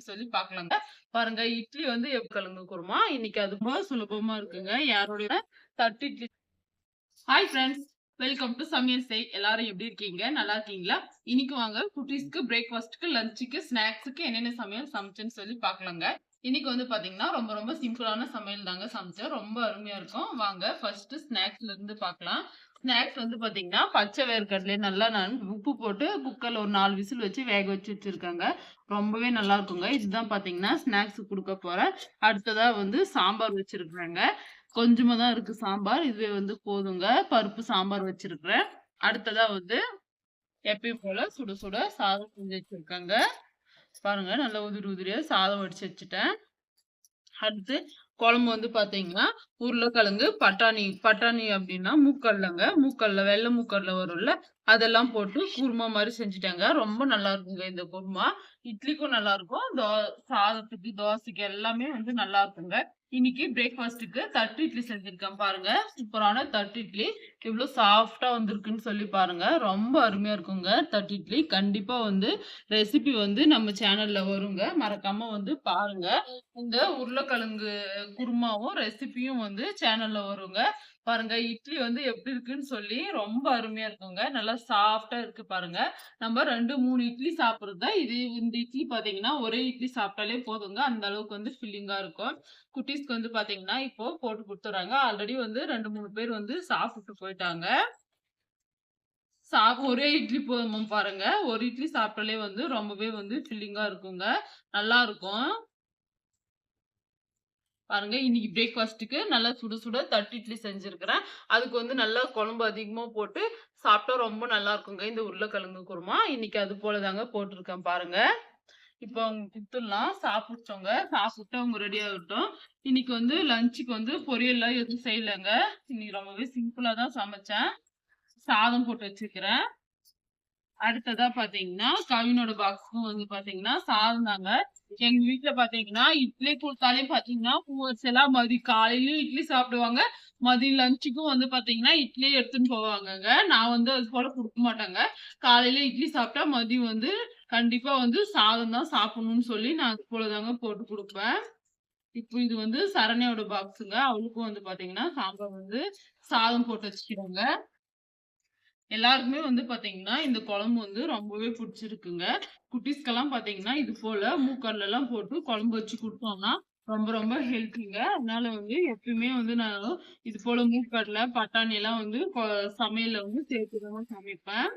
சொல்லி பார்க்கலாங்க. பாருங்க இட்லி வந்து கிழங்கு குருமா. இன்னைக்கு அது ரொம்ப சுலபமா இருக்குங்க. யாருடைய தட்டு idli. Hi friends. Welcome to சமையல் செய். எல்லாரும் எப்படி இருக்கீங்க? நல்லா இருக்கீங்களா? இன்னைக்கு வாங்க குட்டீஸ்க்கு பிரேக்ஃபாஸ்ட்க்கு, லஞ்சுக்கு, ஸ்நாக்ஸுக்கு என்னென்ன சமையல் சமைச்சேன்னு சொல்லி பார்க்கலாங்க. இன்னைக்கு வந்து பாத்தீங்கன்னா ரொம்ப ரொம்ப சிம்பிளான சமையல் தாங்க சமைச்சேன். ரொம்ப அருமையா இருக்கும். வாங்க ஃபர்ஸ்ட் ஸ்நாக்ஸ்ல இருந்து பார்க்கலாம். ஸ்நாக்ஸ் வந்து பாத்தீங்கன்னா பச்சை வேர்க்கடலைய நல்லா நான் உப்பு போட்டு குக்கர்ல ஒரு 4 விசில் வச்சு வேக வச்சு வச்சிருக்கேங்க. ரொம்பவே நல்லா இருக்குங்க. இதுதான் பாத்தீங்கன்னா ஸ்நாக்ஸ் குடுக்க போறேன். அடுத்ததா வந்து சாம்பார் வச்சிருக்கிறேங்க. கொஞ்சமா தான் இருக்கு சாம்பார். இதுவே வந்து போதுங்க. பருப்பு சாம்பார் வச்சிருக்கிறேன். அடுத்ததா வந்து எப்பயும் போல சுட சுட சாதம் செஞ்சு வச்சிருக்கேங்க. பாருங்க நல்லா உதிரி உதிரியா சாதம் வடிச்சு வச்சுட்டேன். அடுத்து குழம்பு வந்து பாத்தீங்கன்னா உருளைக்கிழங்கு பட்டாணி பட்டாணி அப்படின்னா மூக்கடலைங்க. மூக்கடலை வெள்ளை மூக்கடலை வரும்ல, அதெல்லாம் போட்டு குருமா மாதிரி செஞ்சுட்டாங்க. ரொம்ப நல்லா இருக்குங்க இந்த குருமா. இட்லிக்கும் நல்லா இருக்கும். சாதத்துக்கு தோசைக்கு எல்லாமே வந்து நல்லா இருக்குங்க. இன்னைக்கு பிரேக்ஃபாஸ்ட்டுக்கு தட்டு இட்லி செஞ்சிருக்கேன் பாருங்க. சூப்பரான தட்டு இட்லி. எவ்வளவு சாஃப்டா வந்திருக்குன்னு சொல்லி பாருங்க. ரொம்ப அருமையா இருக்குங்க தட்டு இட்லி. கண்டிப்பா வந்து ரெசிபி வந்து நம்ம சேனல்ல வருங்க. மறக்காம வந்து பாருங்க. இந்த உருளைக்கிழங்கு குருமாவும் ரெசிபியும் வந்து சேனல்ல வருங்க. பாருங்க இட்லி வந்து எப்படி இருக்குன்னு சொல்லி ரொம்ப அருமையா இருக்குங்க. நல்லா சாஃப்ட்டா இருக்கு பாருங்க. நம்ம 2, 3 இட்லி சாப்பிடுறது தான் இது. இந்த இட்லி பாத்தீங்கன்னா ஒரே இட்லி சாப்பிட்டாலே போதுங்க. அந்த அளவுக்கு வந்து ஃபில்லிங்கா இருக்கும். குட்டீஸ்க்கு வந்து பாத்தீங்கன்னா இப்போ போட்டு குடுத்துறாங்க. ஆல்ரெடி வந்து 2, 3 பேர் வந்து சாப்பிட்டு போயிட்டாங்க. ஒரே இட்லி போதுமா பாருங்க. ஒரு இட்லி சாப்பிட்டாலே வந்து ரொம்பவே வந்து ஃபில்லிங்கா இருக்குங்க. நல்லா இருக்கும். பாருங்க இன்னைக்கு பிரேக்ஃபாஸ்ட்டுக்கு நல்லா சுட சுட தட்டு இட்லி செஞ்சிருக்கிறேன். அதுக்கு வந்து நல்லா குழம்பு அதிகமா போட்டு சாப்பிட்டா ரொம்ப நல்லா இருக்குங்க. இந்த உருளைக்கிழங்கு குருமா. இன்னைக்கு அது போல தாங்க போட்டிருக்கேன் பாருங்க. இப்போ அவங்க குடுத்துடலாம். சாப்பிட்டோங்க. சாப்பிட்டு அவங்க ரெடி ஆகட்டும். இன்னைக்கு வந்து லஞ்சுக்கு வந்து பொரியல்லாம் எதுவும் செய்யலங்க. இன்னைக்கு ரொம்பவே சிம்பிளா தான் சமைச்சேன். சாதம் போட்டு வச்சிருக்கிறேன். அடுத்ததா பாத்தீங்கன்னா, கவினோட பாக்ஸுக்கும் வந்து பாத்தீங்கன்னா, சாதம் தாங்க. எங்க வீட்ல பாத்தீங்கன்னா, இட்லி குடுத்தாலே பாத்தீங்கன்னா, பூவரிசிலாம் காலையிலயும் இட்லி சாப்பிடுவாங்க. மதியம் லஞ்சுக்கும் வந்து பாத்தீங்கன்னா, இட்லியே எடுத்துன்னு போவாங்கங்க. நான் வந்து அது போல குடுக்க மாட்டேங்க. காலையில இட்லி சாப்பிட்டா மதியம் வந்து கண்டிப்பா வந்து சாதம் தான் சாப்பிடணும்னு சொல்லி நான் அது போல தாங்க போட்டு குடுப்பேன். இப்போ இது வந்து சரண்யாவோட பாக்ஸுங்க. அவளுக்கும் வந்து பாத்தீங்கன்னா, சாம்பார் வந்து சாதம் போட்டு வச்சுக்கிறேங்க. எல்லாருக்குமே வந்து பாத்தீங்கன்னா, இந்த குழம்பு வந்து ரொம்பவே புடிச்சிருக்குங்க. குட்டீஸ்க்கெல்லாம் பாத்தீங்கன்னா, இது போல மூக்கடலைலாம் போட்டு குழம்பு வச்சு குடுத்தோம்னா, ரொம்ப ரொம்ப ஹெல்த்திங்க. அதனால வந்து எப்பயுமே வந்து நான் இது போல மூக்கடலை, பட்டாணி எல்லாம் வந்து சமையல்ல வந்து சேர்த்து தாங்க சமைப்பேன்.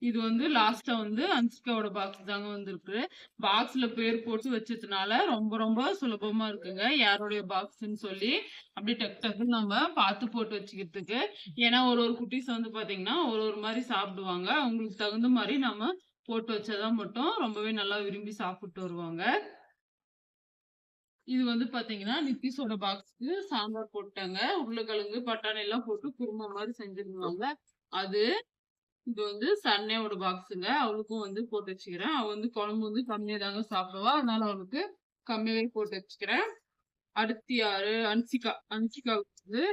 இது வந்து லாஸ்ட்டா வந்து அன்சிகாவோட பாக்ஸ் தாங்க வந்திருக்கு. பாக்ஸ்ல பேர் போட்டு வச்சதுனால ரொம்ப ரொம்ப சுலபமா இருக்குங்க. யாருடைய பாக்ஸ்ன்னு சொல்லி அப்படியே டக்கு டக்குன்னு நம்ம பார்த்து போட்டு வச்சுக்கிறதுக்கு. ஏன்னா ஒரு ஒரு குட்டீஸ் வந்து பார்த்தீங்கன்னா, ஒரு ஒரு மாரி சாப்பிடுவாங்க. அவங்களுக்கு தகுந்த மாரி நம்ம போட்டு வச்சா தான் மட்டும் ரொம்பவே நல்லா விரும்பி சாப்பிட்டு வருவாங்க. இது வந்து பார்த்தீங்கன்னா, நித்திஷோட பாக்ஸ்க்கு சாம்பார் போட்டேங்க. உருளைக்கிழங்கு, பட்டாணி எல்லாம் போட்டு குருமா மாரி செஞ்சிருந்தாங்க. அது இது வந்து சரண்யாவோட பாக்ஸுங்க. அவளுக்கும் வந்து போட்டு வச்சுக்கிறேன். அவ வந்து குழம்பு வந்து கம்மியா தாங்க சாப்பிடுவா. அதனால அவளுக்கு கம்மியாவே போட்டு வச்சுக்கிறேன். அடுத்து யாரு? அன்சிகா. அன்சிகாவுக்கு வந்து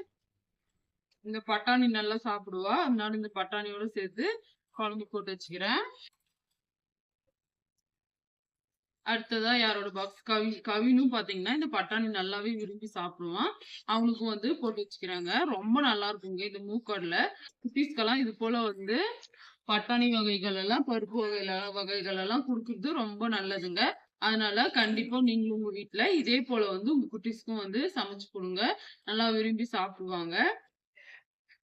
இந்த பட்டாணி நல்லா சாப்பிடுவா. அதனால இந்த பட்டாணியோட சேர்த்து குழம்பு போட்டு வச்சுக்கிறேன். அடுத்ததா யாரோட பாக்ஸ்? கவினும் பாத்தீங்கன்னா, இந்த பட்டாணி நல்லாவே விரும்பி சாப்பிடுவான். அவனுக்கும் வந்து போட்டு வச்சுக்கிறாங்க. ரொம்ப நல்லா இருக்குங்க இந்த மூக்கடல. குட்டீஸ்க்கெல்லாம் இது போல வந்து பட்டாணி வகைகள் எல்லாம், பருப்பு வகைகள் எல்லாம் குடுக்குறது ரொம்ப நல்லதுங்க. அதனால கண்டிப்பா நீங்களும் உங்க வீட்ல இதே போல வந்து உங்க குட்டீஸ்க்கும் வந்து சமைச்சு குடுங்க. நல்லா விரும்பி சாப்பிடுவாங்க.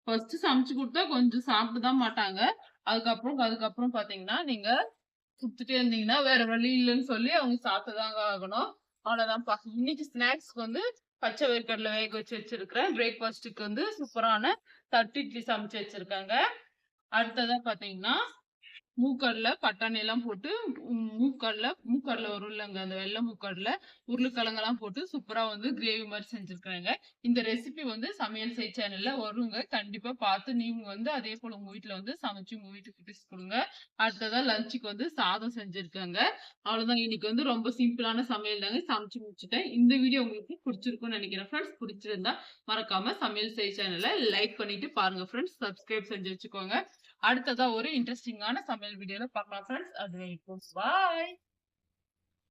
ஃபர்ஸ்ட் சமைச்சு குடுத்தா கொஞ்சம் சாப்பிட்டு தான் மாட்டாங்க. அதுக்கப்புறம் பாத்தீங்கன்னா, நீங்க குடுத்துட்டே இருந்தீங்கன்னா, வேற வழி இல்லன்னு சொல்லி அவங்க சாப்பிட்டுதாங்க ஆகணும். அவ்வளோதான்ப்பா. இன்னைக்கு ஸ்நாக்ஸ்க்கு வந்து பச்சை வேர்க்கடல வேக வச்சு வச்சிருக்கிறேன். பிரேக்ஃபாஸ்ட்டுக்கு வந்து சூப்பரான தட்டு இட்லி சமைச்சு வச்சிருக்கேங்க. அடுத்ததா பாத்தீங்கன்னா, மூக்கடல, பட்டாணி எல்லாம் போட்டு மூக்கடல வரும்லங்க. அந்த வெள்ளை மூக்கடல, உருளைக்கிழங்கெல்லாம் போட்டு சூப்பரா வந்து கிரேவி மாரி செஞ்சிருக்கிறேங்க. இந்த ரெசிபி வந்து சமையல் செய் சேனல்ல வருங்க. கண்டிப்பா பார்த்து நீங்க வந்து அதே போல உங்க வீட்ல வந்து சமைச்சு உங்க வீட்டு குட்டீஸ்க்கு குடுங்க. அடுத்ததா லஞ்சுக்கு வந்து சாதம் செஞ்சிருக்கேங்க. அவ்வளோதான். இன்னைக்கு வந்து ரொம்ப சிம்பிளான சமையல் தாங்க. சமைச்சு முடிச்சுட்டேன். இந்த வீடியோ உங்களுக்கு பிடிச்சிருக்கும்னு நினைக்கிறேன் ஃப்ரெண்ட்ஸ். பிடிச்சிருந்தா மறக்காம சமையல் செய் சேனல லைக் பண்ணிட்டு பாருங்க ஃப்ரெண்ட்ஸ். சப்ஸ்கிரைப் செஞ்சு வச்சுக்கோங்க. அடுத்ததா ஒரு இன்ட்ரெஸ்டிங்கான சமையல் வீடியோல பார்க்கலாம் ஃப்ரெண்ட்ஸ். அது வரைக்கும் பாய்.